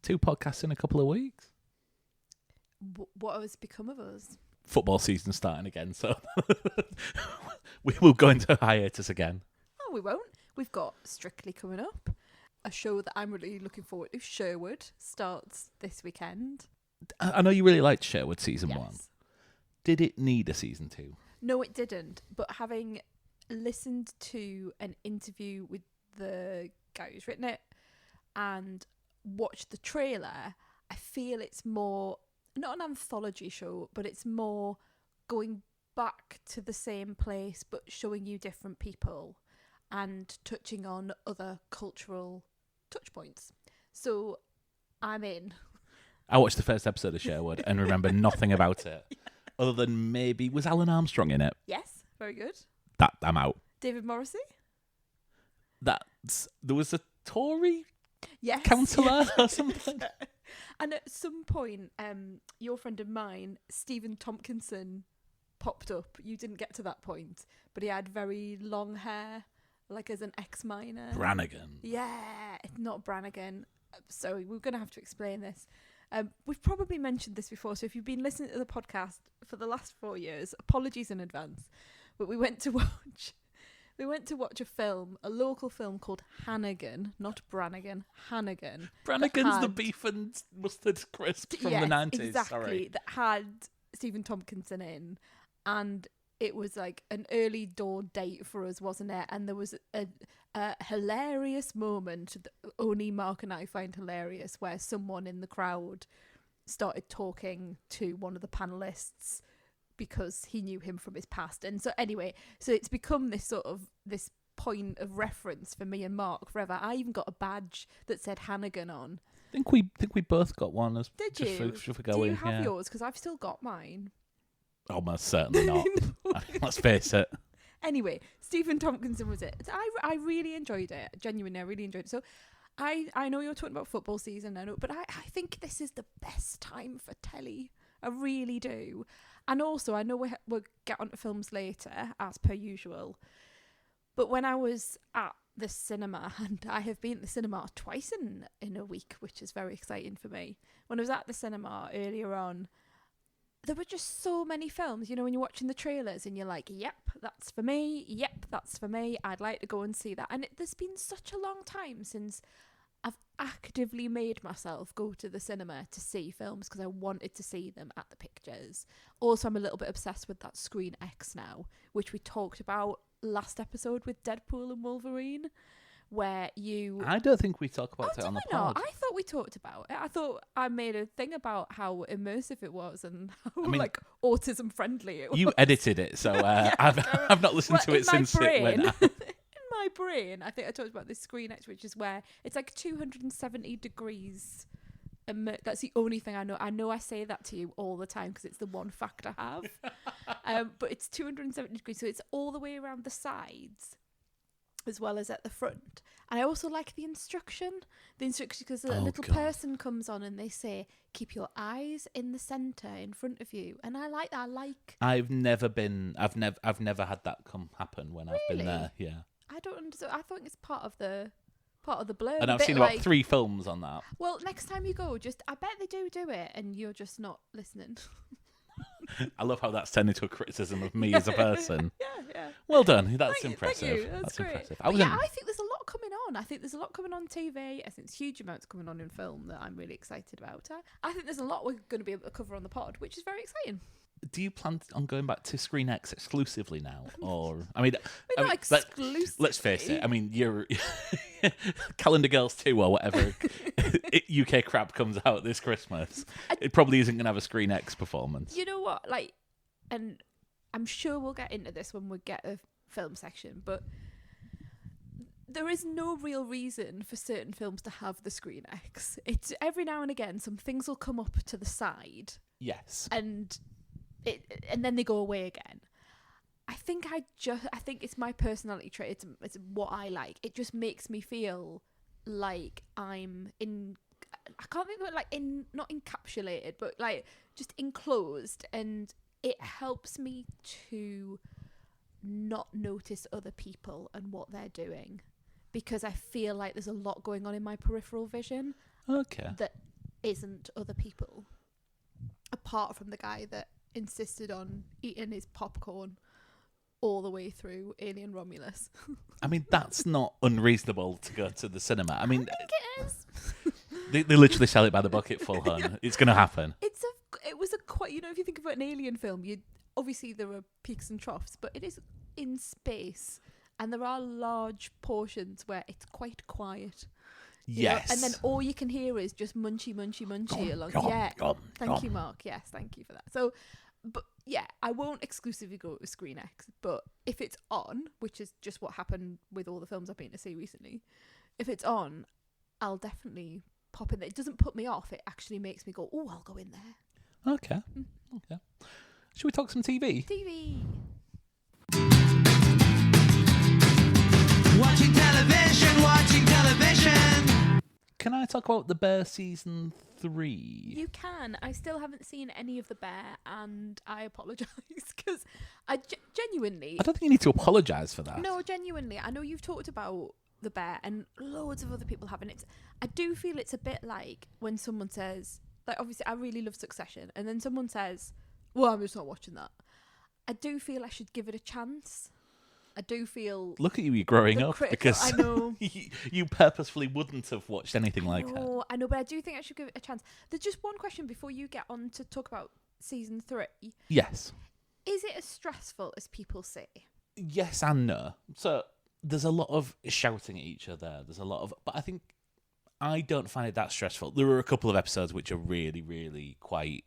2 podcasts in a couple of weeks. What has become of us? Football season starting again, so we will go into hiatus again. Oh, we won't. We've got Strictly coming up, a show that I'm really looking forward to. Sherwood starts this weekend. I know you really liked Sherwood season Yes. 1. Did it need a season 2? No, it didn't. But having listened to an interview with the guy who's written it and watched the trailer, I feel it's more, not an anthology show, but it's more going back to the same place but showing you different people and touching on other cultural touch points. So I'm in. I watched the first episode of Sherwood and remember nothing about it. Yeah. Other than maybe, was Alan Armstrong in it? Yes, very good. That I'm out. David Morrissey? There was a Tory Yes. councillor or something. And at some point, your friend of mine, Stephen Tompkinson, popped up. You didn't get to that point, but he had very long hair, like as an ex-miner. Brannigan. Yeah, it's not Brannigan. Sorry, we're going to have to explain this. We've probably mentioned this before, so if you've been listening to the podcast for the last 4 years, apologies in advance. But we went to watch a film, a local film called Hannigan, not Brannigan, Hannigan. Brannigan's the beef and mustard crisp from the 90s. Exactly, Sorry. that had Stephen Tompkinson in, and it was like an early dawn date for us, wasn't it? And there was a hilarious moment that only Mark and I find hilarious, where someone in the crowd started talking to one of the panelists because he knew him from his past. And so anyway, so it's become this sort of this point of reference for me and Mark forever. I even got a badge that said Hannigan on. I think we both got one. Did just you? For Do going, you have yeah. yours? Because I've still got mine. Almost certainly not. Let's face it. Anyway, Stephen Tompkinson was it. I really enjoyed it. Genuinely, I really enjoyed it. So I know you're talking about football season, I know, but I think this is the best time for telly. I really do. And also, I know we'll get onto films later, as per usual. But when I was at the cinema, and I have been at the cinema twice in a week, which is very exciting for me. When I was at the cinema earlier on, there were just so many films, you know, when you're watching the trailers and you're like, yep, that's for me. Yep, that's for me. I'd like to go and see that. And there's been such a long time since I've actively made myself go to the cinema to see films because I wanted to see them at the pictures. Also, I'm a little bit obsessed with that Screen X now, which we talked about last episode with Deadpool and Wolverine, where you... I don't think we talk about it on the pod. I thought we talked about it. I thought I made a thing about how immersive it was and how like autism friendly it was. You edited it, so Yeah, I've not listened to it since it went out. My brain, I think I talked about this Screen X, which is where it's like 270 degrees. That's the only thing I know. I know I say that to you all the time because it's the one fact I have. But it's 270 degrees, so it's all the way around the sides as well as at the front. And I also like the instruction. Because a little person comes on and they say, keep your eyes in the centre in front of you. And I like that. I've never had that happen when I've been there. Yeah. I don't understand. I thought it's part of the blurb. And I've seen about 3 films on that. Well, next time you go, I bet they do it, and you're just not listening. I love how that's turned into a criticism of me as a person. Yeah. Well done. That's impressive. Thank you. That's great. Impressive. I think there's a lot coming on. I think there's a lot coming on TV. I think there's huge amounts coming on in film that I'm really excited about. I think there's a lot we're going to be able to cover on the pod, which is very exciting. Do you plan on going back to Screen X exclusively now, or not exclusively. Let's face it. I mean, you're Calendar Girls 2 or whatever UK crap comes out this Christmas. It probably isn't going to have a Screen X performance. You know what? And I'm sure we'll get into this when we get a film section, but there is no real reason for certain films to have the Screen X. It's every now and again some things will come up to the side. Yes. And then they go away again. I think it's my personality trait. It's what I like. It just makes me feel like I'm in. I can't think of it not encapsulated, but like just enclosed, and it helps me to not notice other people and what they're doing because I feel like there's a lot going on in my peripheral vision. Okay. That isn't other people, apart from the guy that insisted on eating his popcorn all the way through Alien Romulus. I mean, that's not unreasonable to go to the cinema. I mean, I think it is. they literally sell it by the bucket full, hon. It's going to happen. It was a quite, if you think about an Alien film, obviously there are peaks and troughs, but it is in space, and there are large portions where it's quite quiet. Yes. And then all you can hear is just munchy along. Thank you, Mark. Yes, thank you for that. So, but yeah, I won't exclusively go to Screen X, but if it's on, which is just what happened with all the films I've been to see recently, if it's on, I'll definitely pop in there. It doesn't put me off. It actually makes me go, oh, I'll go in there. Okay. Okay. Should we talk some TV? TV. Watching television. Can I talk about The Bear season 3? You can. I still haven't seen any of The Bear, and I apologise because I genuinely... I don't think you need to apologise for that. No, genuinely. I know you've talked about The Bear, and loads of other people have, and I do feel it's a bit like when someone says, like, obviously I really love Succession, and then someone says, well, I'm just not watching that. I do feel I should give it a chance. I do feel... Look at you growing up, because I know. you purposefully wouldn't have watched anything like that. I know, but I do think I should give it a chance. There's just one question before you get on to talk about season 3. Yes. Is it as stressful as people say? Yes and no. So there's a lot of shouting at each other. There's a lot of... But I don't find it that stressful. There are a couple of episodes which are really, really quite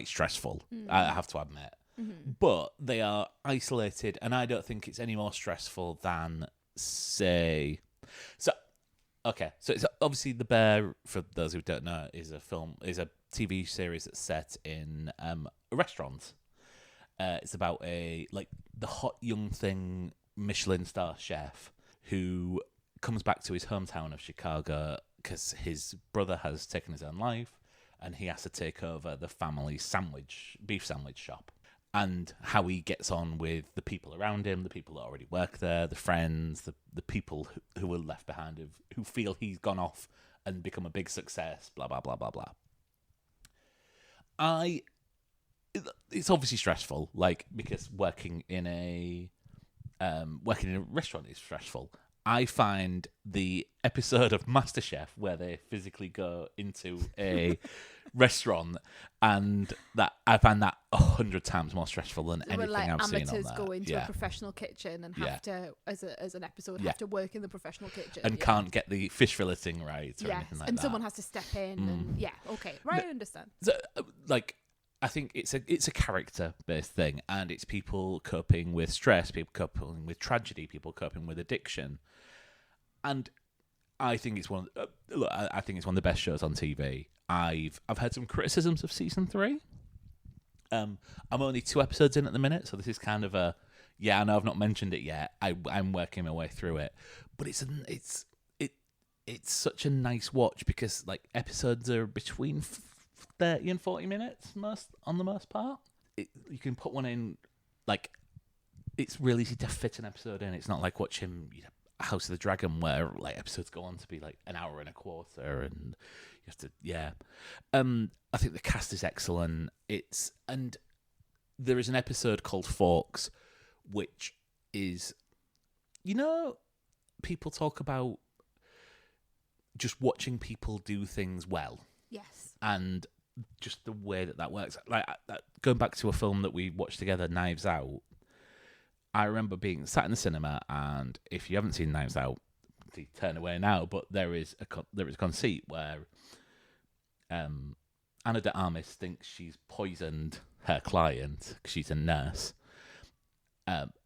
stressful, I have to admit. Mm-hmm. But they are isolated, and I don't think it's any more stressful than, say... So it's obviously The Bear, for those who don't know, is a TV series that's set in a restaurant. It's about the hot young thing Michelin star chef who comes back to his hometown of Chicago because his brother has taken his own life, and he has to take over the family beef sandwich shop. And how he gets on with the people around him, the people that already work there, the friends, the people who were left behind, who feel he's gone off and become a big success, blah, blah, blah, blah, blah. It's obviously stressful, because working in a restaurant is stressful. I find the episode of MasterChef where they physically go into a restaurant, and that I find that 100 times more stressful than anything I've seen on there. Amateurs go into a professional kitchen and have to, as an episode, have to work in the professional kitchen and can't get the fish filleting right or anything like and that. someone has to step in. And I understand. So, I think it's a character-based thing, and it's people coping with stress, people coping with tragedy, people coping with addiction, and I think it's one of the best shows on TV. I've had some criticisms of season 3. I'm only 2 episodes in at the minute, so this is kind of I know I've not mentioned it yet. I'm working my way through it, but it's such a nice watch because episodes are between 30 and 40 minutes on the most part. You can put one in, it's really easy to fit an episode in. It's not like watching House of the Dragon where episodes go on to be an hour and a quarter, and you have to I think the cast is excellent. And there is an episode called Forks, which is, people talk about just watching people do things well. Yes. And just the way that works. Going back to a film that we watched together, Knives Out, I remember being sat in the cinema, and if you haven't seen Knives Out, turn away now, but there is a conceit where Ana de Armas thinks she's poisoned her client, because she's a nurse,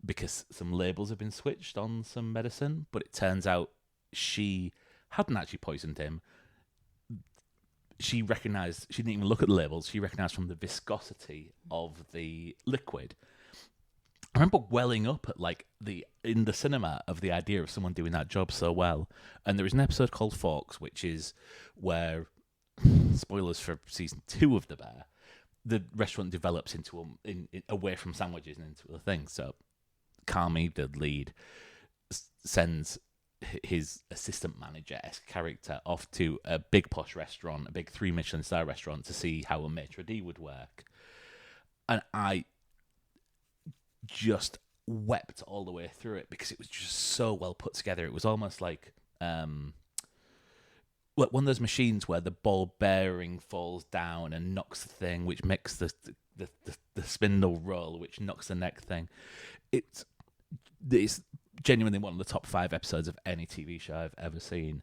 because some labels have been switched on some medicine, but it turns out she hadn't actually poisoned him. She didn't even look at the labels, she recognised from the viscosity of the liquid. I remember welling up at in the cinema of the idea of someone doing that job so well. And there is an episode called Forks, which is where, spoilers for season 2 of The Bear, the restaurant develops into away from sandwiches and into a thing. So Carmi, the lead, sends his assistant manager-esque character off to a big posh restaurant, a big 3 Michelin star restaurant, to see how a maitre d' would work. And I just wept all the way through it because it was just so well put together. It was almost like one of those machines where the ball bearing falls down and knocks the thing, which makes the spindle roll, which knocks the neck thing. It's genuinely one of the top 5 episodes of any TV show I've ever seen.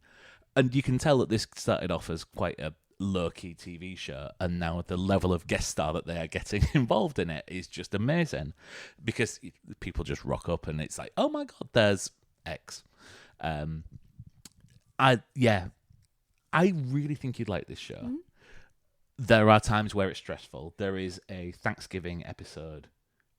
And you can tell that this started off as quite a low-key TV show, and now the level of guest star that they are getting involved in it is just amazing, because people just rock up and it's like, oh my God, there's X. I really think you'd like this show. Mm-hmm. There are times where it's stressful. There is a Thanksgiving episode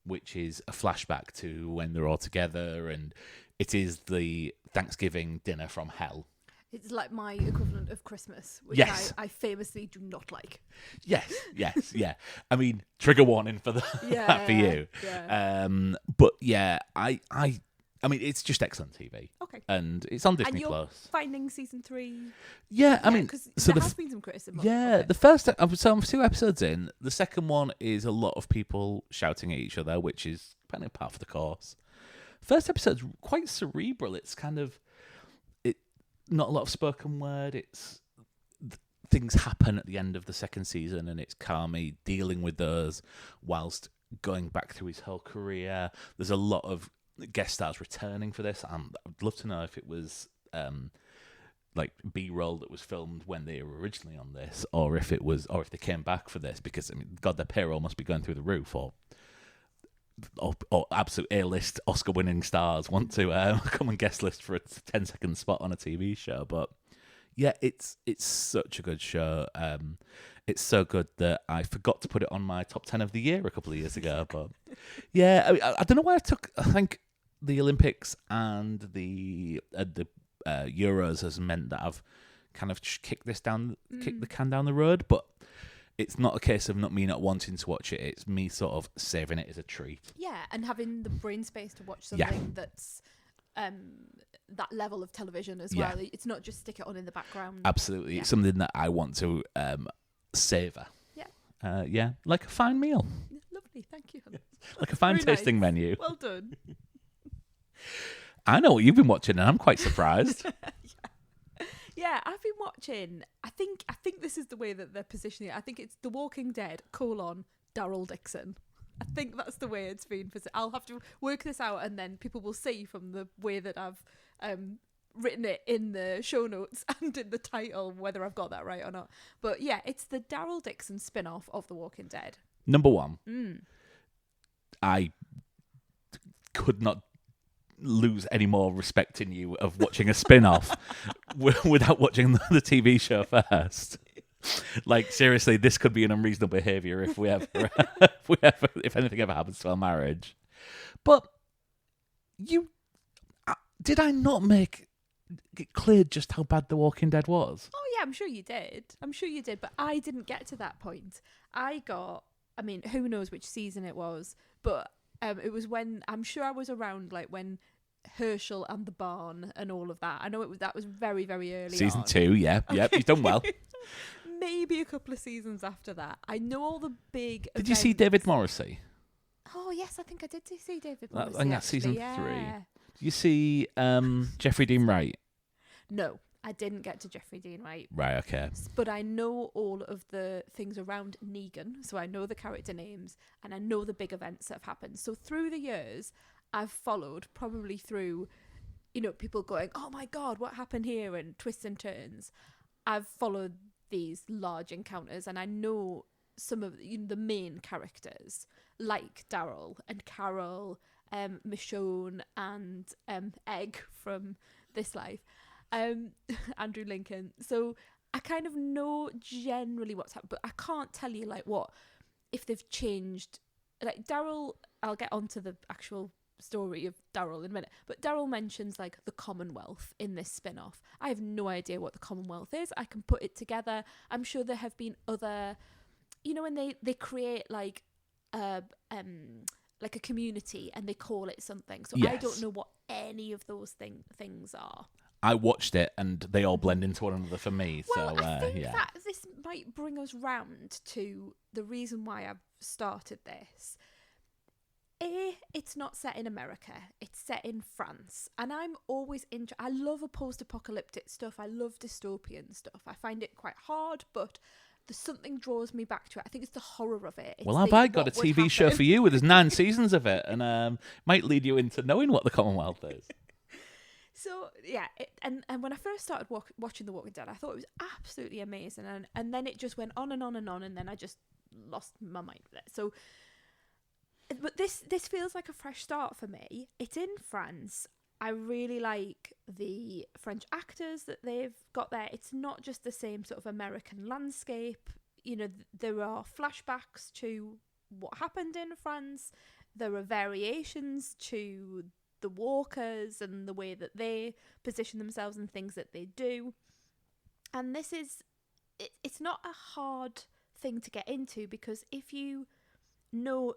which is a flashback to when they're all together, and it is the Thanksgiving dinner from hell. It's like my equivalent of Christmas, which yes. I famously do not like. Yes, yeah. I mean, trigger warning for that for you. Yeah. But yeah, I mean, it's just excellent TV. Okay. And it's on Disney+. And you're finding season 3? Yeah, I mean, because so there has been some criticism. Yeah, okay. The first, so I'm 2 episodes in. The second one is a lot of people shouting at each other, which is kind of part of the course. First episode's quite cerebral. It's kind of not a lot of spoken word. It's things happen at the end of the second season, and it's Carmy dealing with those whilst going back through his whole career. There's a lot of guest stars returning for this. I'd love to know if it was like B-roll that was filmed when they were originally on this, or if they came back for this, because I mean, God, their payroll must be going through the roof, or absolute A-list Oscar-winning stars want to come and guest list for a 10-second spot on a TV show. But yeah, it's such a good show. It's so good that I forgot to put it on my top 10 of the year a couple of years ago. But yeah, I don't know why I think the Olympics and the Euros has meant that I've kind of kicked the can down the road, but it's not a case of me not wanting to watch it. It's me sort of saving it as a treat. Yeah, and having the brain space to watch something that's that level of television as well. It's not just stick it on in the background. Absolutely. It's something that I want to savour. Yeah, like a fine meal. Lovely, thank you. Like a fine tasting menu. Well done. I know what you've been watching, and I'm quite surprised. Yeah, I've been watching. I think this is the way that they're positioning it. I think it's The Walking Dead : Daryl Dixon. I think that's the way it's been. I'll have to work this out, and then people will see from the way that I've written it in the show notes and in the title whether I've got that right or not. But yeah, it's the Daryl Dixon spin-off of The Walking Dead. Number 1. I could not lose any more respect in you of watching a spin-off without watching the TV show first. Like, seriously, this could be an unreasonable behaviour if if anything ever happens to our marriage. But did I not make it clear just how bad The Walking Dead was? Oh yeah, I'm sure you did, but I didn't get to that point. I mean, who knows which season it was, but it was when, I'm sure I was around like when Herschel and the barn and all of that. I know that was very, very early Season on. 2, yeah. Okay. Yep, you've done well. Maybe a couple of seasons after that. I know all the big Did you see David Morrissey? Oh, yes, I think I did see David Morrissey. I think that's season 3. Did you see Jeffrey Dean Wright? No, I didn't get to Jeffrey Dean Wright. Right, okay. But I know all of the things around Negan, so I know the character names, and I know the big events that have happened. So through the years, I've followed probably through, people going, oh my God, what happened here, and twists and turns. I've followed these large encounters, and I know some of the main characters, like Daryl and Carol, Michonne and Egg from This Life, Andrew Lincoln. So I kind of know generally what's happened, but I can't tell you if they've changed. Like Daryl, I'll get onto the actual story of Daryl in a minute, but Daryl mentions like the Commonwealth in this spin-off. I have no idea what the Commonwealth is. I can put it together. I'm sure there have been other, when they create like a community and they call it something. So yes. I don't know what any of those things are. I watched it and they all blend into one another for me. Well, So I think yeah. that this might bring us round to the reason why I've started this. It's not set in America. It's set in France. And I'm always I love a post-apocalyptic stuff. I love dystopian stuff. I find it quite hard, but there's something draws me back to it. I think it's the horror of it. It's Well, have I got a what would TV show happen. for you where there's 9 seasons of it, and might lead you into knowing what the Commonwealth is. So, yeah, and when I first started watching The Walking Dead, I thought it was absolutely amazing. And then it just went on and on and on, and then I just lost my mind with it. So, but this feels like a fresh start for me. It's in France. I really like the French actors that they've got there. It's not just the same sort of American landscape. You know, there are flashbacks to what happened in France. There are variations to the walkers and the way that they position themselves and things that they do. And this is, it's not a hard thing to get into, because if you know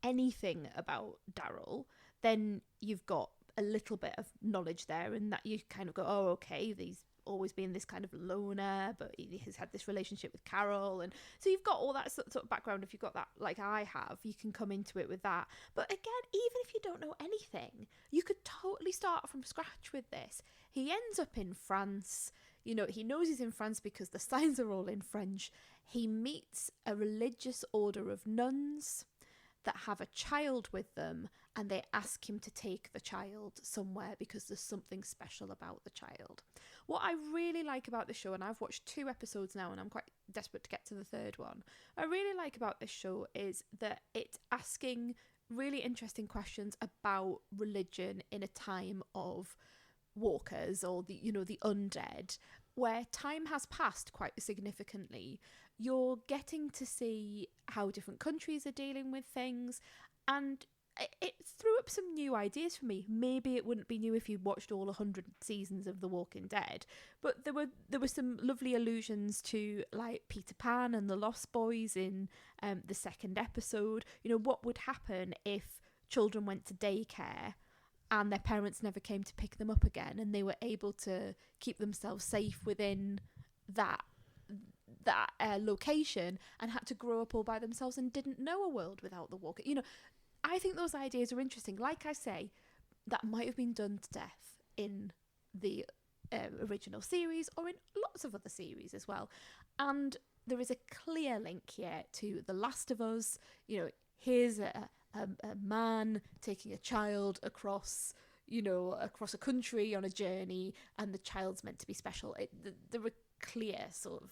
anything about Daryl, then you've got a little bit of knowledge there, and that you kind of go, oh, okay, he's always been this kind of loner, but he has had this relationship with Carol, and so you've got all that sort of background. If you've got that, like I have, you can come into it with that. But again, even if you don't know anything, you could totally start from scratch with this. He ends up in France. You know, he knows he's in France because the signs are all in French. He meets a religious order of nuns that have a child with them, and they ask him to take the child somewhere because there's something special about the child. What I really like about this show, and I've watched 2 episodes now and I'm quite desperate to get to the 3rd one, what I really like about this show is that it's asking really interesting questions about religion in a time of walkers, or the undead, where time has passed quite significantly. You're getting to see how different countries are dealing with things, and it threw up some new ideas for me. Maybe it wouldn't be new if you watched all 100 seasons of The Walking Dead, but there were some lovely allusions to, like, Peter Pan and the Lost Boys in the 2nd episode. You know, what would happen if children went to daycare and their parents never came to pick them up again, and they were able to keep themselves safe within that location, and had to grow up all by themselves and didn't know a world without the walker. You know, I think those ideas are interesting. Like I say, that might have been done to death in the original series, or in lots of other series as well. And there is a clear link here to The Last of Us. You know, here's a man taking a child across a country on a journey, and the child's meant to be special. There are clear sort of,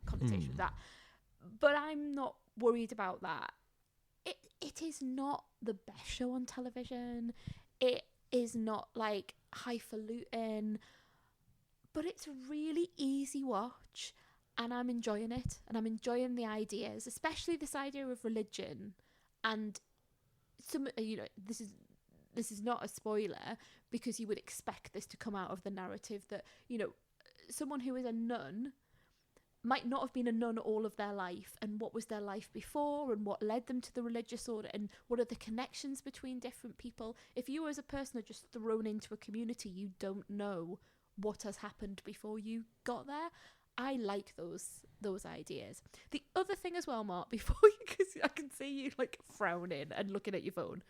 connotation with that. But I'm not worried about that. It is not the best show on television. It is not, like, highfalutin, but it's a really easy watch, and I'm enjoying it, and I'm enjoying the ideas, especially this idea of religion. And some, this is not a spoiler, because you would expect this to come out of the narrative that, someone who is a nun might not have been a nun all of their life, and what was their life before, and what led them to the religious order, and what are the connections between different people. If you as a person are just thrown into a community, you don't know what has happened before you got there. I like those ideas. The other thing as well, Mark, before you, because I can see you like frowning and looking at your phone.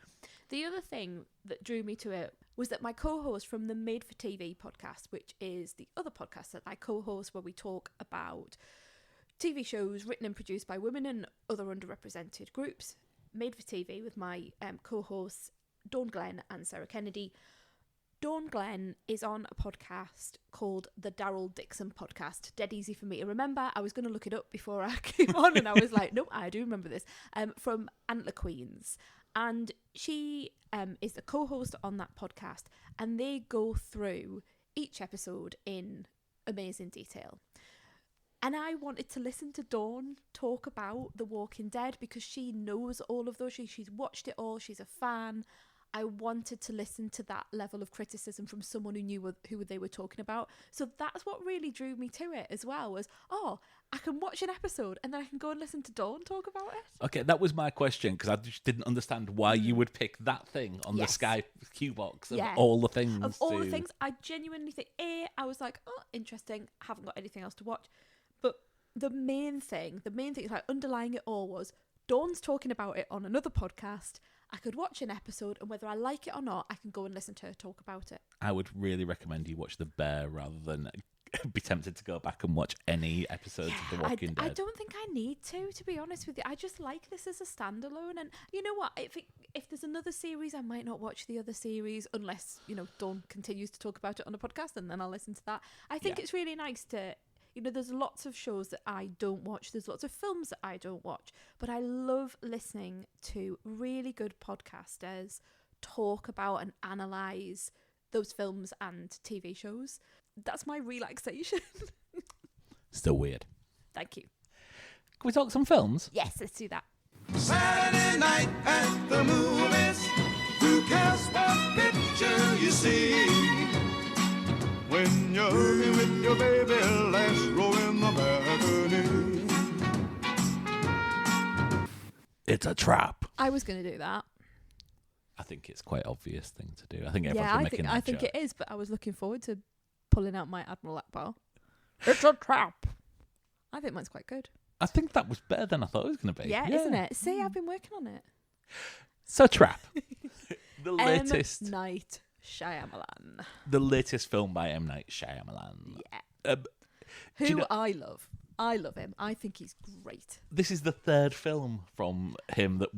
The other thing that drew me to it was that my co-host from the Made for TV podcast, which is the other podcast that I co-host, where we talk about TV shows written and produced by women and other underrepresented groups, Made for TV, with my co-hosts Dawn Glenn and Sarah Kennedy. Dawn Glenn is on a podcast called the Daryl Dixon Podcast. Dead easy for me to remember. I was going to look it up before I came on, and I was like, nope, I do remember this. From Antler Queens. And she is the co-host on that podcast, and they go through each episode in amazing detail. And I wanted to listen to Dawn talk about The Walking Dead, because she knows all of those. She's watched it all. She's a fan. I wanted to listen to that level of criticism from someone who knew who they were talking about. So that's what really drew me to it as well, was, I can watch an episode and then I can go and listen to Dawn talk about it. Okay, that was my question, because I just didn't understand why you would pick that thing on the Sky Q box of all the things. Of all the things, I genuinely think, I was like, interesting, haven't got anything else to watch. But the main thing, like underlying it all, was Dawn's talking about it on another podcast. I could watch an episode, and whether I like it or not, I can go and listen to her talk about it. I would really recommend you watch The Bear rather than be tempted to go back and watch any episodes of The Walking Dead. I don't think I need to be honest with you. I just like this as a standalone. And you know what? If there's another series, I might not watch the other series unless, Dawn continues to talk about it on a podcast, and then I'll listen to that. I think it's really nice to... there's lots of shows that I don't watch. There's lots of films that I don't watch. But I love listening to really good podcasters talk about and analyse those films and TV shows. That's my relaxation. Still weird. Thank you. Can we talk some films? Yes, let's do that. Saturday night at the movies. Who cares what picture you see? When you're hooking with your baby, let's roll in the balcony. It's a trap. I was going to do that. I think it's quite obvious thing to do. I think everyone's been making that I think joke. it is, but I was looking forward to pulling out my Admiral Ackbar. It's a trap. I think mine's quite good. I think that was better than I thought it was going to be. Yeah, isn't it? See, I've been working on it. So, Trap. The latest... M. Night Shyamalan. The latest film by M. Night Shyamalan. Yeah. Who I love. I love him. I think he's great. This is the third film from him that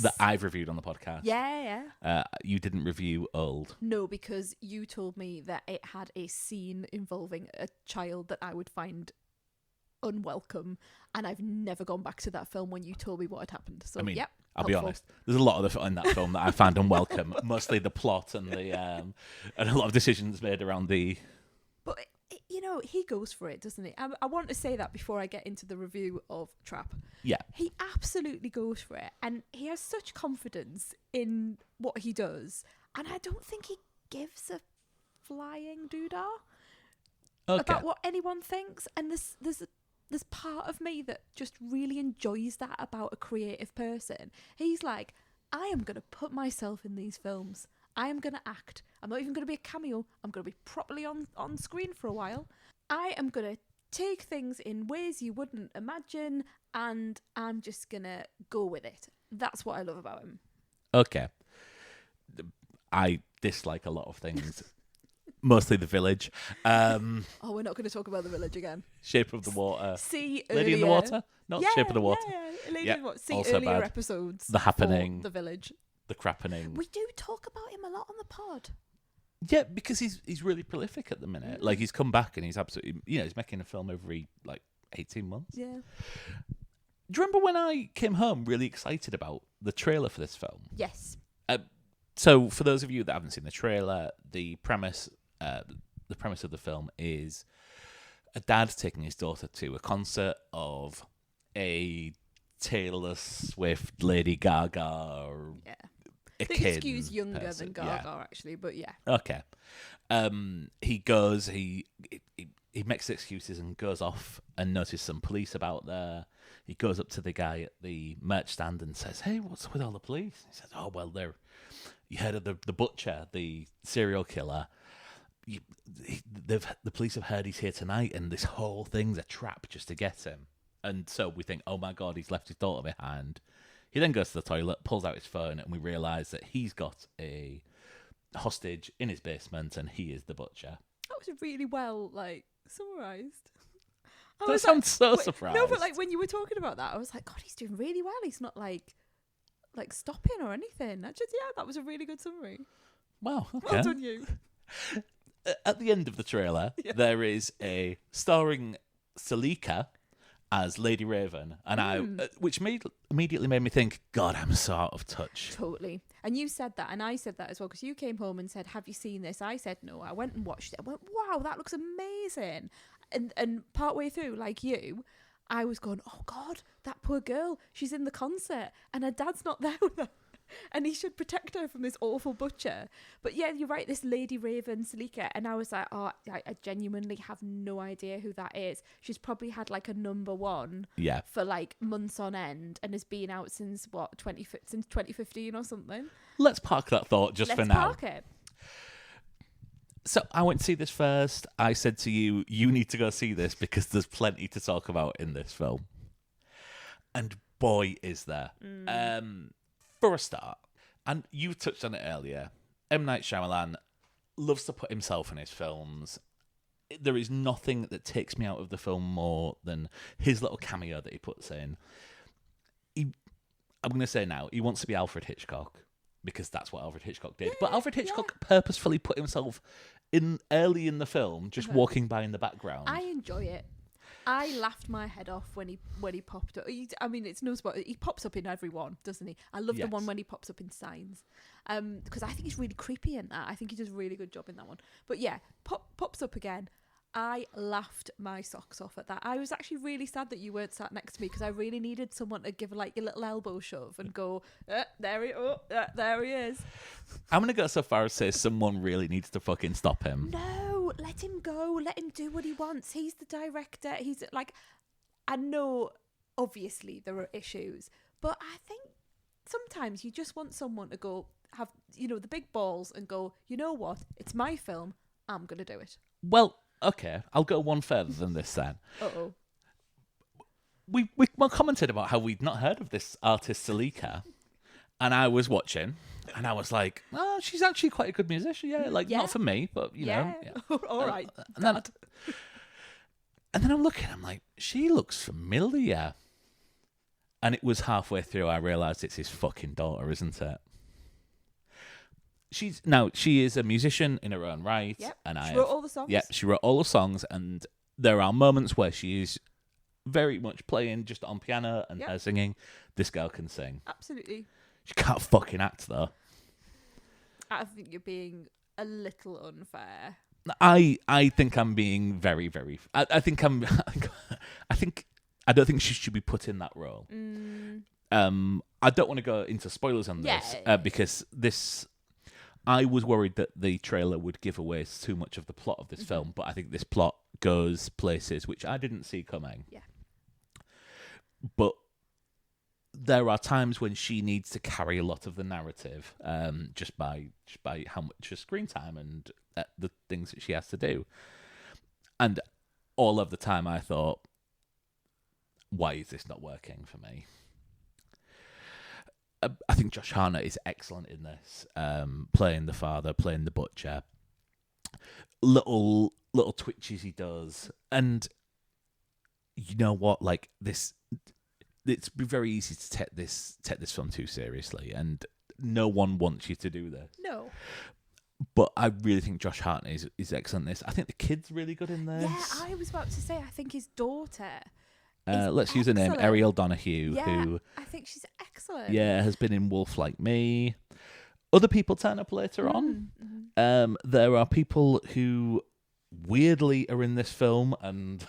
that I've reviewed on the podcast. Yeah. You didn't review Old. No, because you told me that it had a scene involving a child that I would find unwelcome, and I've never gone back to that film when you told me what had happened. So, I'll be honest. There's a lot of in that film that I found unwelcome. Mostly the plot and the and a lot of decisions made around the. But he goes for it, doesn't he? I want to say that before I get into the review of Trap. Yeah. He absolutely goes for it, and he has such confidence in what he does, and I don't think he gives a flying doodah about what anyone thinks. And there's part of me that just really enjoys that about a creative person. He's like, I am going to put myself in these films. I am going to act. I'm not even going to be a cameo. I'm going to be properly on screen for a while. I am going to take things in ways you wouldn't imagine, and I'm just going to go with it. That's what I love about him. Okay. I dislike a lot of things. Mostly The Village. We're not going to talk about The Village again. Shape of the Water. See Lady in the Water? Not Shape of the Water. Yeah. Lady in the Water. See also earlier bad. episodes. The Happening. The Village. The Crappening. We do talk about him a lot on the pod. Yeah, because he's really prolific at the minute. Like, he's come back and he's absolutely, he's making a film every 18 months. Yeah. Do you remember when I came home really excited about the trailer for this film? Yes. So for those of you that haven't seen the trailer, the premise of the film is a dad taking his daughter to a concert of a Taylor Swift, Lady Gaga, or a kid. Excuse younger than Gaga, actually, but yeah. Okay. He goes, he makes excuses and goes off and notices some police about there. He goes up to the guy at the merch stand and says, "Hey, what's with all the police?" He says, "Oh, well, you heard of the butcher, the serial killer. The police have heard he's here tonight, and this whole thing's a trap just to get him." And so we think, oh my God, he's left his daughter behind. He then goes to the toilet, pulls out his phone, and we realise that he's got a hostage in his basement, and he is the butcher. That was really well, summarised. That sounds so surprised. No, but when you were talking about that, I was like, God, he's doing really well. He's not like stopping or anything. That was a really good summary. Wow. Okay. Well done, you. At the end of the trailer, there is a starring Salika as Lady Raven, and which immediately made me think, God, I'm so out of touch. Totally. And you said that, and I said that as well, because you came home and said, "Have you seen this?" I said no. I went and watched it. I went, "Wow, that looks amazing." And partway through, like you, I was going, "Oh God, that poor girl. She's in the concert, and her dad's not there with her." and he should protect her from this awful butcher. But yeah, you're right, this Lady Raven Salika, and I was like, oh, I genuinely have no idea who that is. She's probably had like a number one for like months on end and has been out since since 2015 or something. Let's park that thought for now. Let's park it. So I went to see this first. I said to you, you need to go see this because there's plenty to talk about in this film. And boy, is there. For a start, and you touched on it earlier, M. Night Shyamalan loves to put himself in his films. There is nothing that takes me out of the film more than his little cameo that he puts in. I'm going to say now, he wants to be Alfred Hitchcock, because that's what Alfred Hitchcock did. But Alfred Hitchcock purposefully put himself in early in the film, just walking by in the background. I enjoy it. I laughed my head off when he popped up. I mean, it's no spot. He pops up in every one, doesn't he? I love the one when he pops up in Signs, because I think he's really creepy in that. I think he does a really good job in that one. But yeah, pops up again. I laughed my socks off at that. I was actually really sad that you weren't sat next to me because I really needed someone to give like a little elbow shove and go, there he is. I'm going to go so far as say someone really needs to fucking stop him. No, let him go. Let him do what he wants. He's the director. He's like, I know obviously there are issues, but I think sometimes you just want someone to go have, the big balls and go, you know what? It's my film. I'm going to do it. Well, okay, I'll go one further than this then. Uh-oh. We commented about how we'd not heard of this artist Salika, and I was watching, and I was like, oh, she's actually quite a good musician, not for me, but, you know. Yeah. All right, and then I'm looking, I'm like, she looks familiar. And it was halfway through I realised it's his fucking daughter, isn't it? She is a musician in her own right. Yep. And she wrote all the songs. Yeah, she wrote all the songs, and there are moments where she is very much playing just on piano and her singing. This girl can sing. Absolutely. She can't fucking act though. I think you're being a little unfair. I think I'm being very, very. I don't think she should be put in that role. I don't want to go into spoilers on this because this. I was worried that the trailer would give away too much of the plot of this film, but I think this plot goes places which I didn't see coming. Yeah. But there are times when she needs to carry a lot of the narrative, just by how much screen time and the things that she has to do. And all of the time I thought, why is this not working for me? I think Josh Hartnett is excellent in this, playing the father, playing the butcher. Little twitches he does, and you know what? Like this, it's very easy to take this film too seriously, and no one wants you to do this. No. But I really think Josh Hartnett is excellent in this. I think the kid's really good in this. Yeah, I was about to say, I think his daughter. Let's use her name, Ariel Donahue, who I think she's excellent. Yeah, has been in Wolf Like Me. Other people turn up later on. There are people who weirdly are in this film, and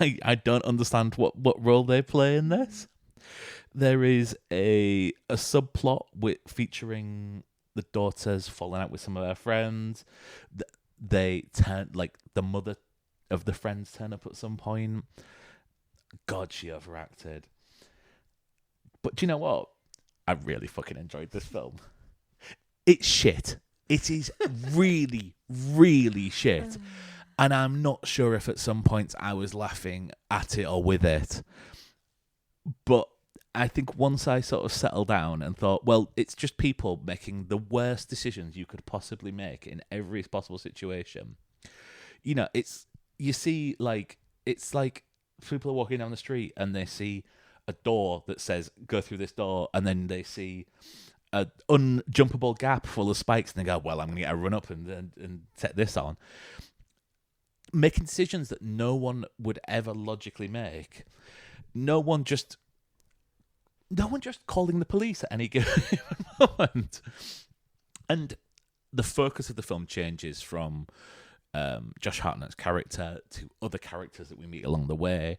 I don't understand what role they play in this. There is a subplot featuring the daughters falling out with some of her friends. They turn, like, the mother of the friends turn up at some point. God, she overacted. But do you know what? I really fucking enjoyed this film. It's shit. It is really, really shit. And I'm not sure if at some points I was laughing at it or with it. But I think once I sort of settled down and thought, well, it's just people making the worst decisions you could possibly make in every possible situation. You know, you see, like, it's like people are walking down the street and they see a door that says, go through this door, and then they see an unjumpable gap full of spikes, and they go, well, I'm going to get a run up and set this on. Making decisions that no one would ever logically make. No one just calling the police at any given moment. And the focus of the film changes from Josh Hartnett's character to other characters that we meet along the way.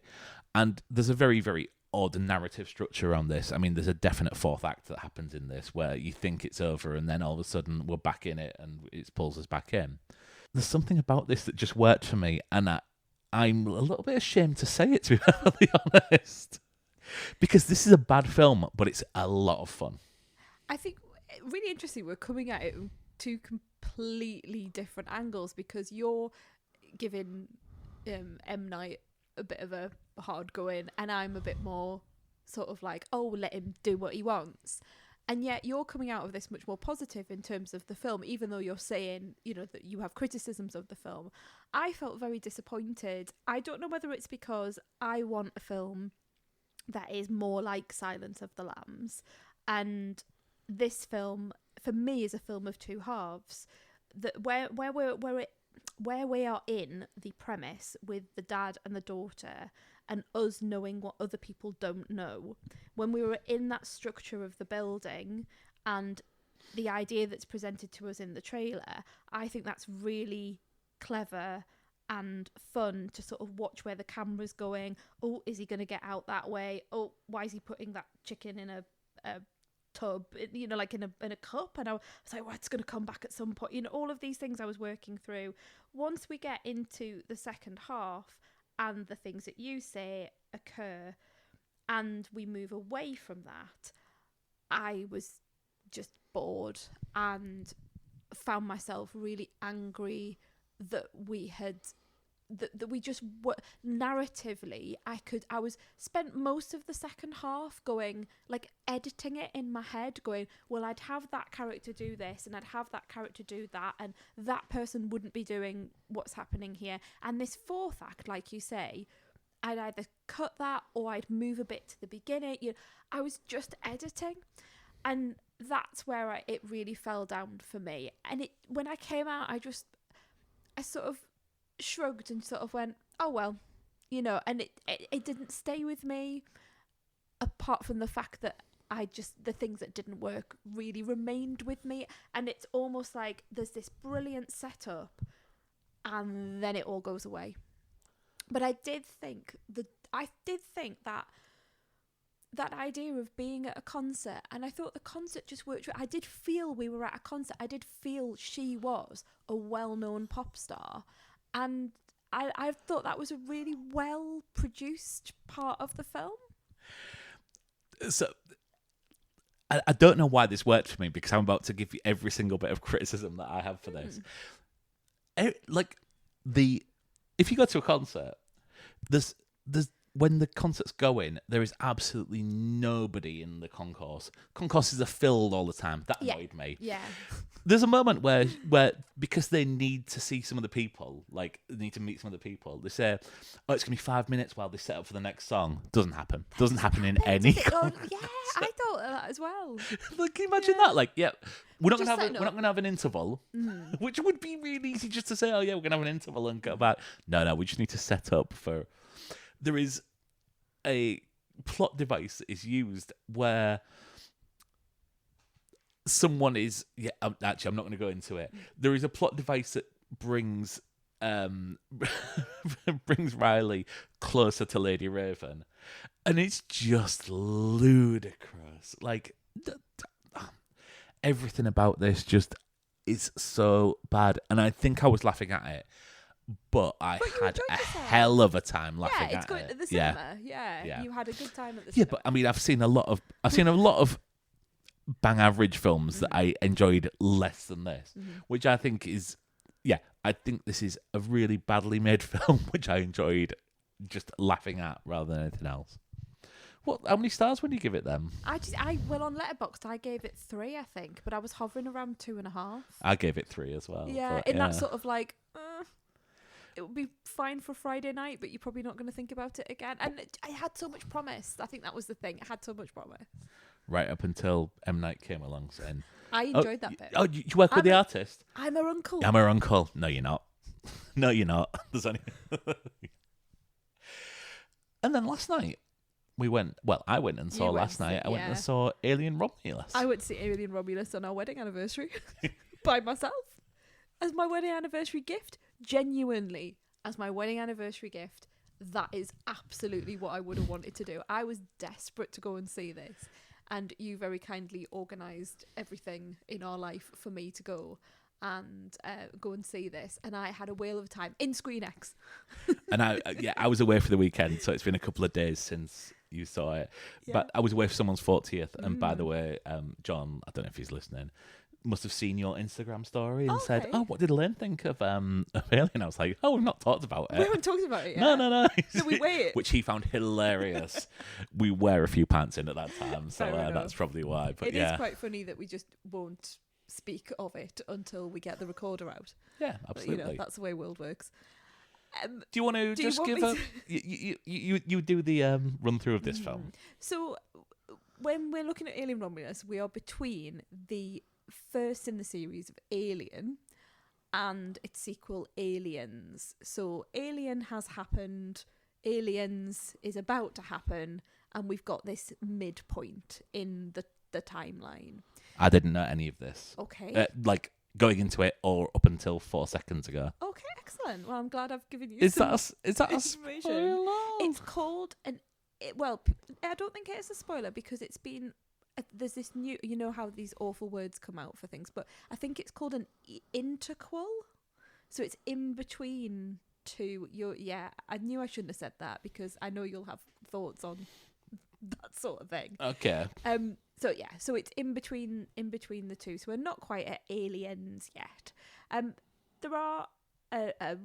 And there's a very, very odd narrative structure around this. I mean, there's a definite fourth act that happens in this where you think it's over and then all of a sudden we're back in it and it pulls us back in. There's something about this that just worked for me, and I'm a little bit ashamed to say it, to be perfectly honest. Because this is a bad film, but it's a lot of fun. I think really interesting. We're coming at it with two completely different angles, because you're giving M. Night a bit of a hard going, and I'm a bit more sort of like, oh, let him do what he wants. And yet you're coming out of this much more positive in terms of the film, even though you're saying, you know, that you have criticisms of the film. I felt very disappointed. I don't know whether it's because I want a film that is more like Silence of the Lambs, and this film for me is a film of two halves. That where we are in the premise with the dad and the daughter, and us knowing what other people don't know. When we were in that structure of the building and the idea that's presented to us in the trailer, I think that's really clever and fun to sort of watch where the camera's going. Oh, is he going to get out that way? Oh, why is he putting that chicken in a tub, you know, like in a cup? And I was like, well, it's going to come back at some point. You know, all of these things I was working through. Once we get into the second half and the things that you say occur and we move away from that, I was just bored and found myself really angry that we had that we just were narratively. I was spent most of the second half going, like, editing it in my head, going, well, I'd have that character do this and I'd have that character do that, and that person wouldn't be doing what's happening here. And this fourth act, like you say, I'd either cut that or I'd move a bit to the beginning. You know, I was just editing, and that's where it really fell down for me. And when I came out, I sort of shrugged and sort of went, oh well, you know, and it didn't stay with me, apart from the fact that the things that didn't work really remained with me. And it's almost like there's this brilliant setup and then it all goes away. But I did think that idea of being at a concert, and I thought the concert just worked. I did feel we were at a concert. I did feel she was a well-known pop star. And I thought that was a really well-produced part of the film. So, I don't know why this worked for me, because I'm about to give you every single bit of criticism that I have for this. Like, if you go to a concert, there's when the concert's going, there is absolutely nobody in the concourse. Concourses are filled all the time. That annoyed me. Yeah. There's a moment where because they need to see some of the people, like they need to meet some of the people, they say, oh, it's going to be 5 minutes while they set up for the next song. Doesn't happen. Doesn't happen in any concert. Yeah, I thought that as well. Like, can you imagine that? Like, yeah, we're not going to have an interval, which would be really easy just to say, oh yeah, we're going to have an interval and go back. No, we just need to set up for... There is a plot device that is used where someone is... Yeah, actually, I'm not going to go into it. There is a plot device that brings Riley closer to Lady Raven, and it's just ludicrous. Like, everything about this just is so bad, and I think I was laughing at it. But I had a hell of a time laughing at it. Yeah, it's good at the cinema. Yeah, you had a good time at the cinema. Yeah, but I mean, I've seen a lot of bang average films that I enjoyed less than this, which I think is, I think this is a really badly made film, which I enjoyed just laughing at rather than anything else. How many stars would you give it then? Well, on Letterboxd, I gave it 3, I think, but I was hovering around 2.5. I gave it 3 as well. Yeah, that sort of like... it would be fine for Friday night, but you're probably not going to think about it again. And I had so much promise. I think that was the thing. It had so much promise. Right up until M. Night came along saying... I enjoyed that bit. Oh, you work with the artist? I'm her uncle. I'm her uncle. No, you're not. No, you're not. There's only... And then last night, I went and saw last night. I went and saw Alien Romulus. I went to see Alien Romulus on our wedding anniversary by myself as my wedding anniversary gift. Genuinely, as my wedding anniversary gift, that is absolutely what I would have wanted to do. I was desperate to go and see this, and you very kindly organised everything in our life for me to go and go and see this, and I had a whale of a time in ScreenX. And I was away for the weekend, so it's been a couple of days since you saw it. Yeah. But I was away for someone's 40th, and by the way, John, I don't know if he's listening, must have seen your Instagram story and said, Okay. "Oh, what did Elaine think of Alien?" I was like, "Oh, we've not talked about it." We haven't talked about it yet. No. So we wait. Which he found hilarious. We wear a few pants in at that time, so Fair enough. that's probably why. But It yeah, is quite funny that we just won't speak of it until we get the recorder out. yeah, But, absolutely. that's the way world works. Do you want to Do you just want give me a you do the run through of this film? So when we're looking at Alien Romulus, we are between the first in the series of Alien and its sequel Aliens. So Alien has happened, Aliens is about to happen, and we've got this midpoint in the timeline. I didn't know any of this. Okay. Like going into it or up until 4 seconds ago. Okay, excellent. Well, I'm glad I've given you Is some that a information. spoiler? It's called I don't think it is a spoiler because it's been there's this new, you know how these awful words come out for things, but I think it's called an interquel. So it's in between two. I knew I shouldn't have said that because I know you'll have thoughts on that sort of thing. Okay. So it's in between the two. So we're not quite at Aliens yet. There are a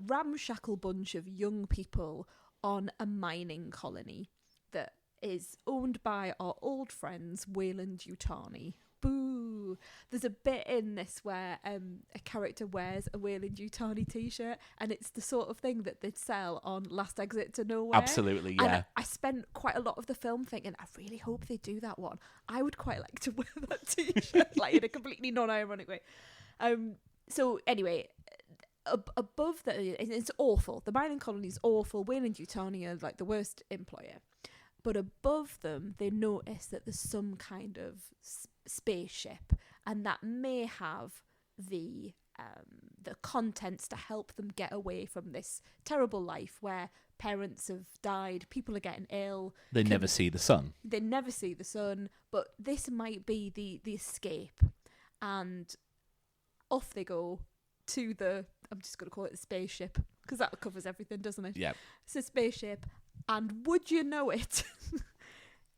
ramshackle bunch of young people on a mining colony that is owned by our old friends Weyland-Yutani. Boo! There's a bit in this where a character wears a Weyland-Yutani t-shirt, and it's the sort of thing that they'd sell on Last Exit to Nowhere. Absolutely, yeah. And I spent quite a lot of the film thinking, I really hope they do that one. I would quite like to wear that t-shirt, like in a completely non-ironic way. So anyway, above that, it's awful. The mining colony is awful. Weyland-Yutani are like the worst employer. But above them, they notice that there's some kind of spaceship, and that may have the contents to help them get away from this terrible life where parents have died, people are getting ill. They never see the sun. They never see the sun, but this might be the escape. And off they go to I'm just going to call it the spaceship, because that covers everything, doesn't it? Yeah. It's a spaceship, and would you know it,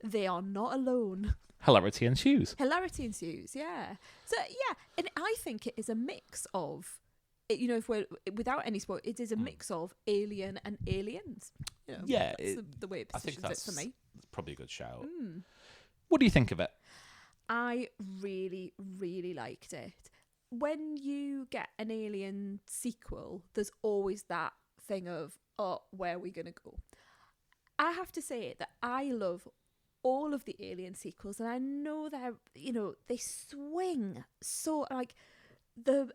they are not alone. Hilarity ensues. Hilarity ensues, yeah. So, yeah, and I think it is a mix of, if we're, without any spoil, it is a mix of Alien and Aliens. Yeah, That's the way it I think positions it for me. that's probably a good shout. What do you think of it? I really, really liked it. When you get an Alien sequel, there's always that thing of, where are we going to go? I have to say that I love all of the Alien sequels, and I know they're, they swing so, like, the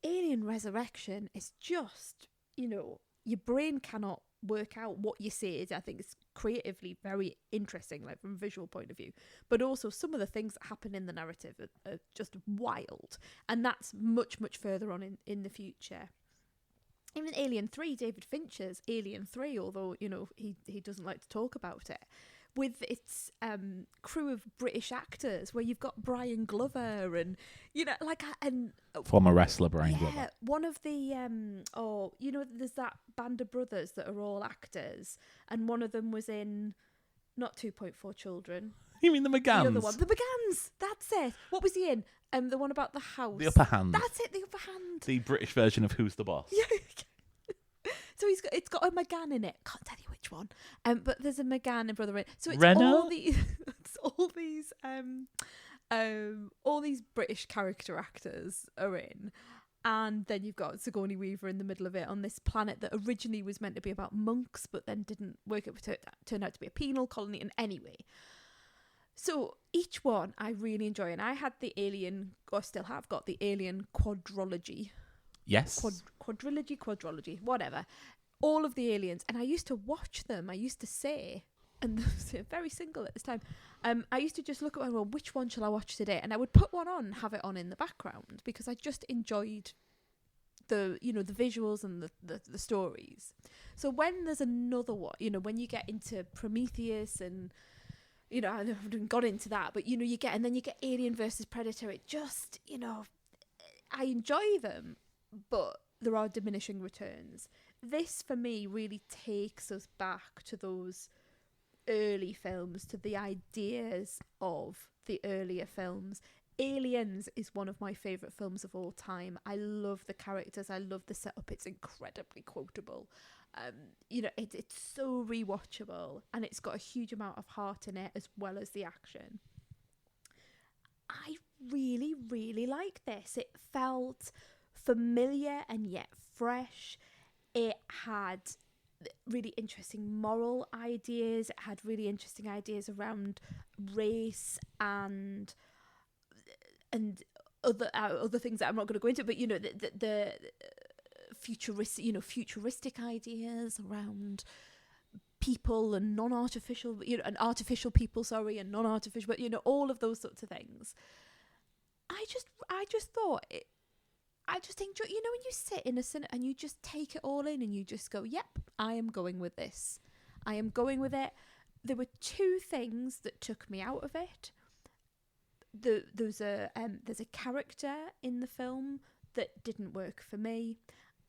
Alien Resurrection is just, your brain cannot work out what you say. I think it's creatively very interesting, like from a visual point of view, but also some of the things that happen in the narrative are just wild, and that's much further on in the future. Even Alien 3, David Fincher's Alien 3, although he doesn't like to talk about it, with its crew of British actors, where you've got Brian Glover and Former wrestler Brian Glover. Yeah, one of the there's that band of brothers that are all actors, and one of them was in not 2.4 Children. You mean the McGanns? The other one, the McGanns. That's it. What was he in? The one about the house. The Upper Hand. That's it. The Upper Hand. The British version of Who's the Boss? Yeah. So it's got a McGann in it. Can't tell you which one. But there's a McGann and brother in it. So it's Renault? all these British character actors are in. And then you've got Sigourney Weaver in the middle of it on this planet that originally was meant to be about monks, but then didn't work. It turned out to be a penal colony. And anyway, so each one I really enjoy. And I had the Alien, or still have got the Alien quadrilogy. Yes. Quadrilogy, whatever. All of the Aliens. And I used to watch them. I used to say, and they're very single at this time, I used to just look at well, which one shall I watch today? And I would put one on and have it on in the background because I just enjoyed the the visuals and the stories. So when there's another one, when you get into Prometheus and I haven't got into that, but you get Alien versus Predator. It just I enjoy them, but there are diminishing returns. This for me really takes us back to those early films, to the ideas of the earlier films. Aliens is one of my favourite films of all time. I love the characters. I love the setup. It's incredibly quotable. It's so rewatchable, and it's got a huge amount of heart in it as well as the action. I really, really like this. It felt familiar and yet fresh. It had really interesting moral ideas. It had really interesting ideas around race and other things that I'm not going to go into, but the futuristic ideas around people and non-artificial, and artificial people, and non-artificial, but all of those sorts of things. I just thought it. I just enjoy, when you sit in a cinema and you just take it all in and you just go, yep, I am going with this. I am going with it. There were two things that took me out of it. There's a character in the film that didn't work for me,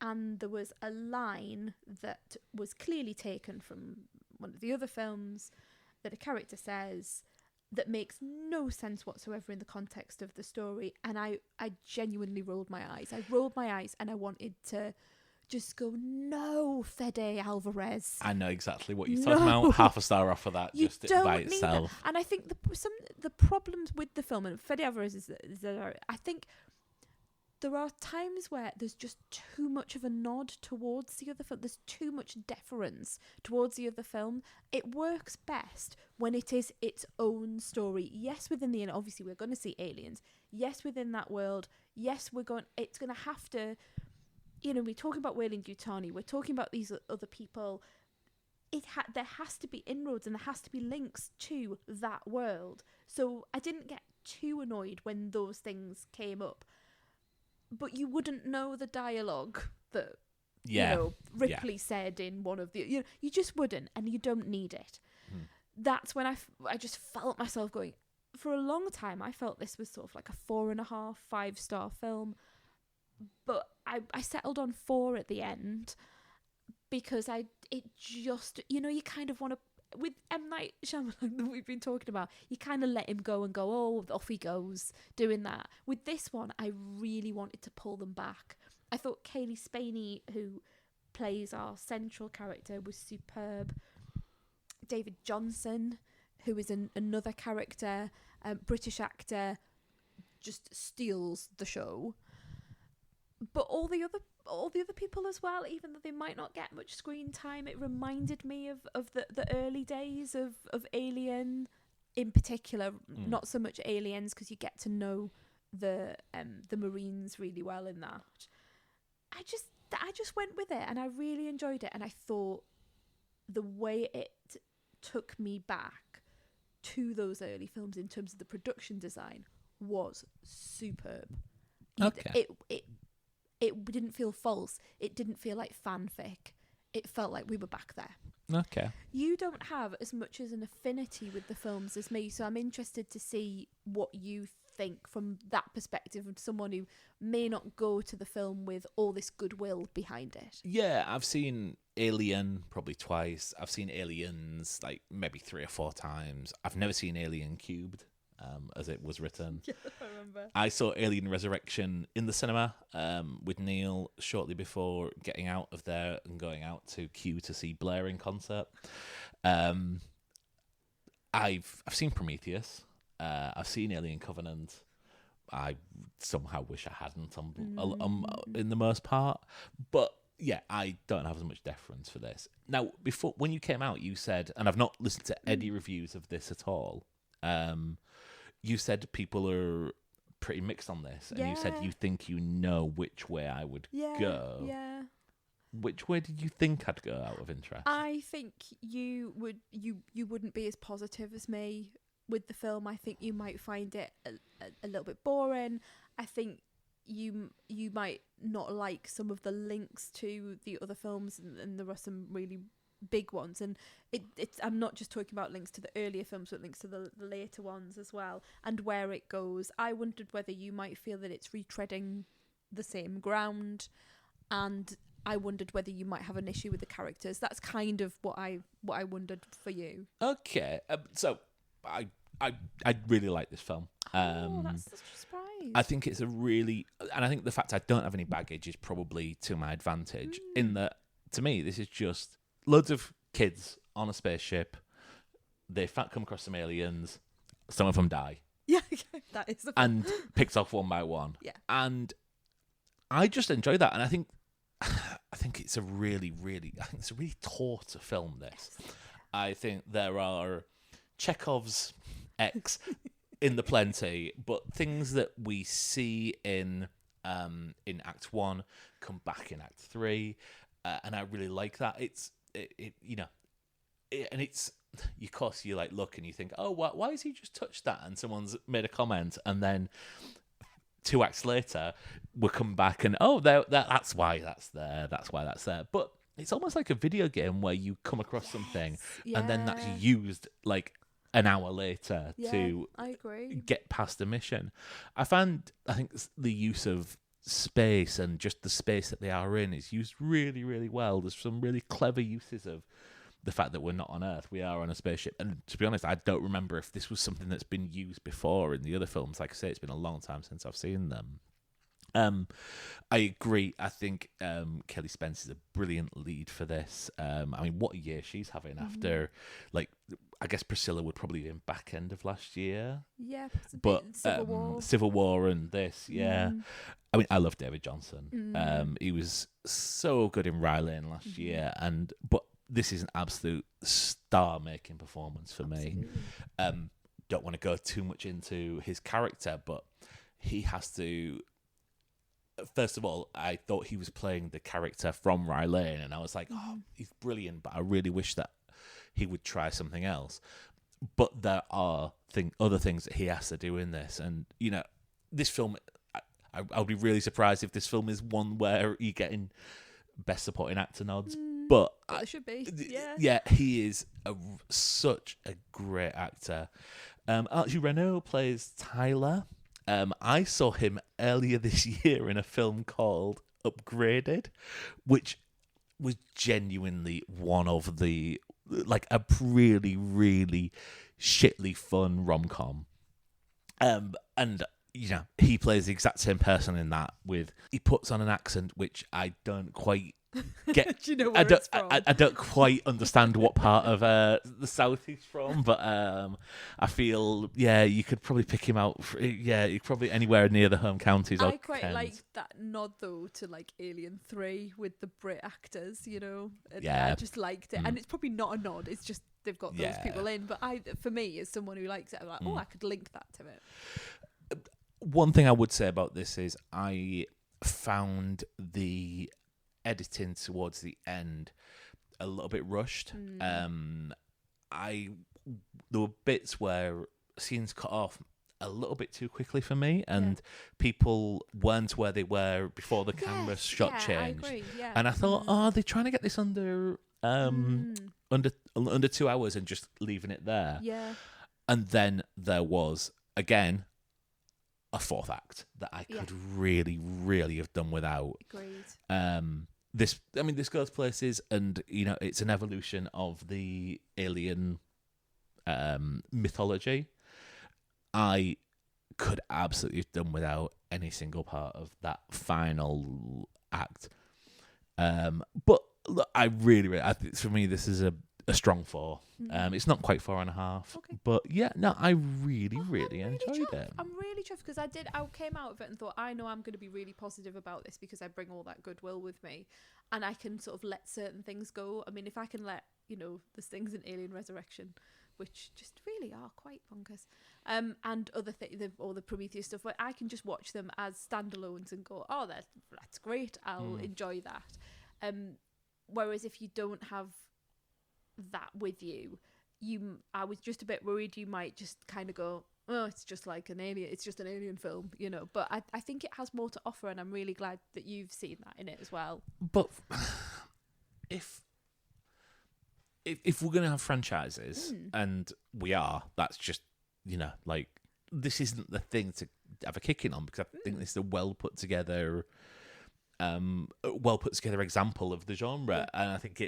and there was a line that was clearly taken from one of the other films that a character says that makes no sense whatsoever in the context of the story, and I genuinely rolled my eyes. I rolled my eyes and I wanted to just go, no, Fede Alvarez. I know exactly what you're talking about. Half a star off of that, you just don't by need itself. That. And I think the problems with the film, and Fede Alvarez is I think there are times where there's just too much of a nod towards the other film. There's too much deference towards the other film. It works best when it is its own story. Yes, within the, obviously we're going to see aliens. Yes, within that world. Yes, it's going to have to, we're talking about Weyland-Yutani. We're talking about these other people. There has to be inroads and there has to be links to that world. So I didn't get too annoyed when those things came up. But you wouldn't know the dialogue that Ripley said in one of the. You just wouldn't, and you don't need it. That's when I just felt myself going. For a long time, I felt this was sort of like a 4.5, 5-star film, but I settled on 4 at the end because you kind of want to. With M. Night Shyamalan that we've been talking about, you kind of let him go and go, oh, off he goes, doing that. With this one, I really wanted to pull them back. I thought Kaylee Spaney, who plays our central character, was superb. David Johnson, who is another character, British actor, just steals the show. But all the other people as well, even though they might not get much screen time, it reminded me of the early days of Alien, in particular. Not so much Aliens, because you get to know the Marines really well in that. I just went with it and I really enjoyed it, and I thought the way it took me back to those early films in terms of the production design was superb. Okay. It didn't feel false. It didn't feel like fanfic. It felt like we were back there. Okay. You don't have as much as an affinity with the films as me, so I'm interested to see what you think from that perspective of someone who may not go to the film with all this goodwill behind it. Yeah, I've seen Alien probably twice. I've seen Aliens like maybe 3 or 4 times. I've never seen Alien Cubed. As it was written. Yeah, I remember. I saw Alien Resurrection in the cinema with Neil shortly before getting out of there and going out to Q to see Blair in concert. I've seen Prometheus. I've seen Alien Covenant. I somehow wish I hadn't in the most part. But yeah, I don't have as much deference for this. Now, when you came out, you said, and I've not listened to any reviews of this at all, you said people are pretty mixed on this, and you said you think you know which way I would go. Yeah. Which way did you think I'd go, out of interest? I think you wouldn't be as positive as me with the film. I think you might find it a little bit boring. I think you might not like some of the links to the other films, and there are some really big ones, and it's I'm not just talking about links to the earlier films, but links to the later ones as well, and where it goes. I wondered whether you might feel that it's retreading the same ground, and I wondered whether you might have an issue with the characters. That's kind of what I wondered for you. Okay, so I really like this film. That's such a surprise. I think it's and I think the fact I don't have any baggage is probably to my advantage, in that, to me, this is just loads of kids on a spaceship. They come across some aliens. Some of them die. Yeah, that is the and picked off one by one. Yeah. And I just enjoy that, and I think it's a really taut film, this. Yes. I think there are Chekhov's X in the plenty, but things that we see in Act 1 come back in Act 3, and I really like that. It's of course you like look and you think, oh, why has he just touched that? And someone's made a comment, and then 2 acts later we'll come back and that's why that's there. That's why that's there. But it's almost like a video game where you come across something and then that's used like an hour later to I agree. get past the mission. I think the use of space and just the space that they are in is used really, really well. There's some really clever uses of the fact that we're not on Earth, we are on a spaceship. And to be honest, I don't remember if this was something that's been used before in the other films. Like I say, it's been a long time since I've seen them. I agree. I think Kelly Spence is a brilliant lead for this. I mean, what a year she's having after, like, I guess Priscilla would probably be in back end of last year. Yeah, but Civil War and this, yeah. I mean, I love David Johnson. He was so good in Ryland last year, but this is an absolute star-making performance for me. Don't want to go too much into his character, but he has to. First of all, I thought he was playing the character from Ryland, and I was like, oh, he's brilliant, but I really wish that he would try something else. But there are other things that he has to do in this, and this film. I'll be really surprised if this film is one where you're getting Best Supporting Actor nods. But it should be. Yeah, he is such a great actor. Archie Renault plays Tyler. I saw him earlier this year in a film called Upgraded, which was genuinely one of the, like, a really, really shitly fun rom-com. And he plays the exact same person in that. He puts on an accent which I don't quite get. Do you know where it's from? I don't quite understand what part of the South he's from, but I feel you could probably pick him out. You're probably anywhere near the home counties. I quite like that nod though to like Alien 3 with the Brit actors. And I just liked it, and it's probably not a nod. It's just they've got those people in. But for me, as someone who likes it, I'm like, I could link that to it. One thing I would say about this is I found the editing towards the end a little bit rushed. There were bits where scenes cut off a little bit too quickly for me, and people weren't where they were before the camera shot changed. I agree, and I thought, they're trying to get this under 2 hours and just leaving it there. Yeah. And then there was again a fourth act that I could really, really have done without. Agreed. This goes places, and it's an evolution of the alien mythology. I could absolutely have done without any single part of that final act. But look, I really, I think for me this is a strong 4. It's not quite 4.5, but I really, really enjoyed it. I'm really chuffed because I came out of it and thought, I know I'm going to be really positive about this because I bring all that goodwill with me, and I can sort of let certain things go. I mean, if I can let there's things in Alien Resurrection which just really are quite bonkers, and other things, all the Prometheus stuff, where I can just watch them as standalones and go, oh, that's great, I'll enjoy that. Whereas if you don't have that with you, I was just a bit worried you might just kind of go, well, it's just like an alien. It's just an alien film, you know. But I think it has more to offer, and I'm really glad that you've seen that in it as well. But if we're gonna have franchises, and we are, that's just, you know, like, this isn't the thing to have a kick in on, because I think this is a well put together example of the genre, and I think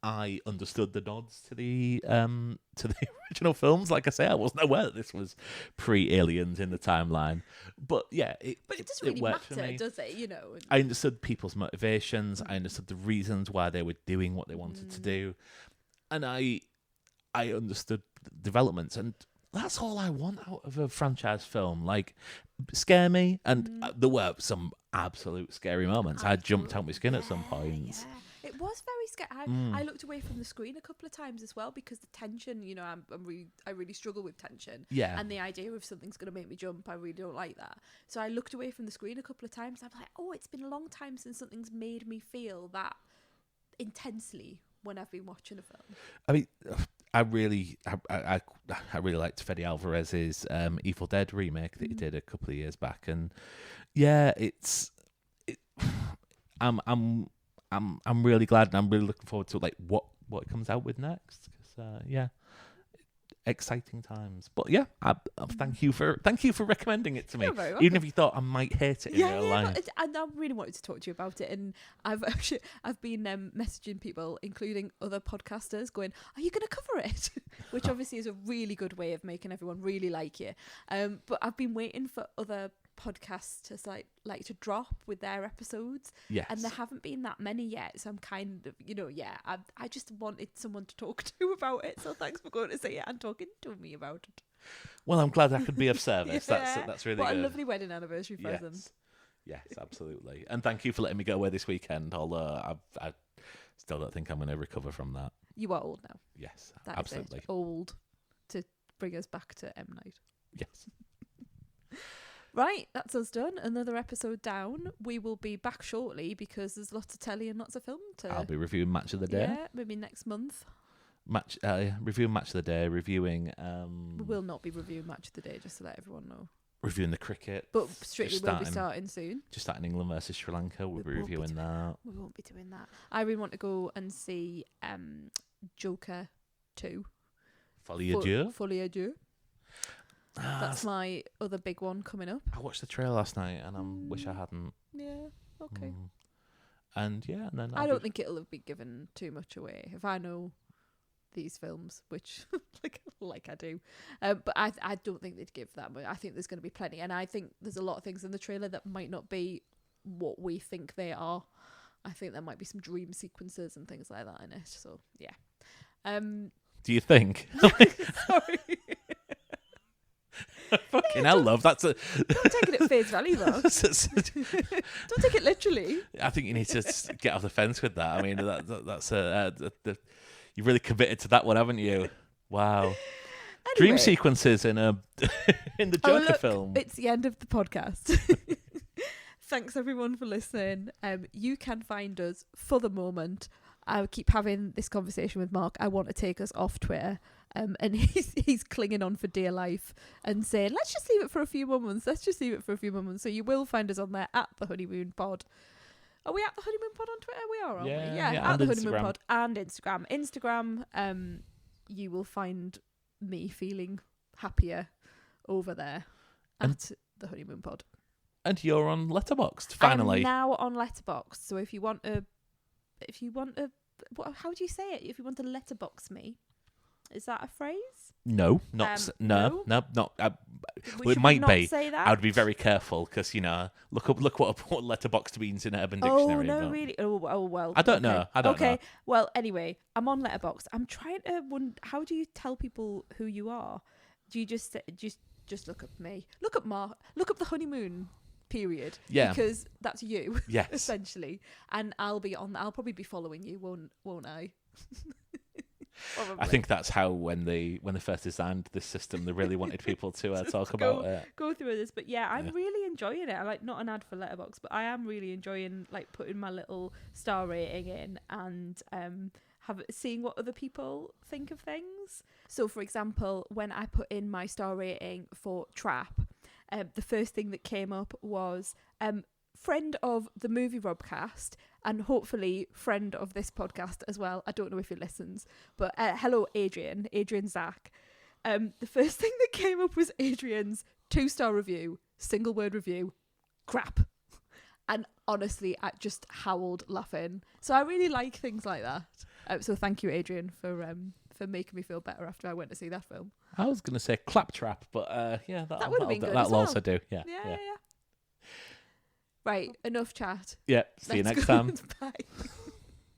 I understood the nods to the original films. Like I say, I wasn't aware that this was pre-Aliens in the timeline, but yeah, it doesn't really worked for matter, me. does it? You know, I understood people's motivations. I understood the reasons why they were doing what they wanted to do, and I understood the developments, and that's all I want out of a franchise film. Like, scare me, and there were some absolute scary moments. I jumped out my skin at some points. Yeah. It was very scary. I looked away from the screen a couple of times as well, because the tension, you know, I really struggle with tension. Yeah. And the idea of something's going to make me jump, I really don't like that. So I looked away from the screen a couple of times. I'm like, oh, it's been a long time since something's made me feel that intensely when I've been watching a film. I mean, I really liked Fede Alvarez's Evil Dead remake that he did a couple of years back, and yeah, I'm really glad, and I'm really looking forward to like what it comes out with next. Because yeah, exciting times. But yeah, thank you for recommending it to me, You're very welcome. even if you thought I might hate it in real life. No, and I really wanted to talk to you about it, and I've been messaging people, including other podcasters, going, "Are you going to cover it?" Which obviously is a really good way of making everyone really like you. But I've been waiting for other podcasts to like to drop with their episodes, Yes. and there haven't been that many yet. So I'm kind of, you know, I just wanted someone to talk to about it. So thanks for going to see it and talking to me about it. Well, I'm glad I could be of service. Yeah. That's really what good. a lovely wedding anniversary present. Yes, absolutely. And thank you for letting me go away this weekend, although I still don't think I'm going to recover from that. You are old now. Yes, That is absolutely. it. Old to bring us back to M. Night. Yes. Right, that's us done. Another episode down. We will be back shortly because there's lots of telly and lots of film to... I'll be reviewing Match of the Day. Yeah, maybe next month. Reviewing Match of the Day, reviewing... We will not be reviewing Match of the Day, just to let everyone know. Reviewing the cricket. But Strictly will be starting soon. Just starting England versus Sri Lanka. We'll be reviewing that. We won't be doing that. I really want to go and see Joker 2. Folie à Dieu. Folie à Dieu. That's my other big one coming up. I watched the trailer last night and I wish I hadn't. Yeah, okay. And yeah, and then I don't think it'll have been given too much away if I know these films, which like I do. But I don't think they'd give that much. I think there's going to be plenty, and I think there's a lot of things in the trailer that might not be what we think they are. I think there might be some dream sequences and things like that in it. So yeah. Do you think? Sorry. Fucking hell, love. Don't take it at face value, though. Don't take it literally. I think you need to get off the fence with that. I mean, that's you've really committed to that one, haven't you? Wow. Anyway. Dream sequences in the Joker film. It's the end of the podcast. Thanks everyone for listening. You can find us for the moment. I keep having this conversation with Mark. I want to take us off Twitter. And he's clinging on for dear life and saying, let's just leave it for a few moments. So you will find us on there at the Honeymoon Pod. Are we at the Honeymoon Pod on Twitter? We are, aren't we? Yeah, at the Honeymoon Pod and Instagram. Instagram, you will find me feeling happier over there at the Honeymoon Pod. And you're on Letterboxd, finally. I'm now on Letterboxd. So if you want to, how do you say it? If you want to letterbox me. Is that a phrase? No, not no. It might not be. Say that? I would be very careful because look what Letterboxd means in Urban Dictionary. Oh no, really? Oh well. I don't know. Okay. Well, anyway, I'm on Letterboxd. I'm trying to wonder, how do you tell people who you are? Do you just look up me? Look up Mark. Look up the Honeymoon Period. Yeah. Because that's you. Yes. Essentially, and I'll probably be following you, won't I? Probably. I think that's how when they first designed this system, they really wanted people to talk about it. Go through this, but yeah, I'm really enjoying it. I like, not an ad for Letterboxd, but I am really enjoying like putting my little star rating in and seeing what other people think of things. So, for example, when I put in my star rating for Trap, the first thing that came up was friend of the Movie Robcast, and hopefully friend of this podcast as well. I don't know if he listens, but hello, Adrian Zach. The first thing that came up was Adrian's 2-star review, single word review, crap. And honestly, I just howled laughing. So I really like things like that. So thank you, Adrian, for making me feel better after I went to see that film. I was going to say Claptrap, but yeah, that would have been good. That'll as well. also do. Yeah. Right, enough chat. Yeah. See you Let's next go. time. Bye.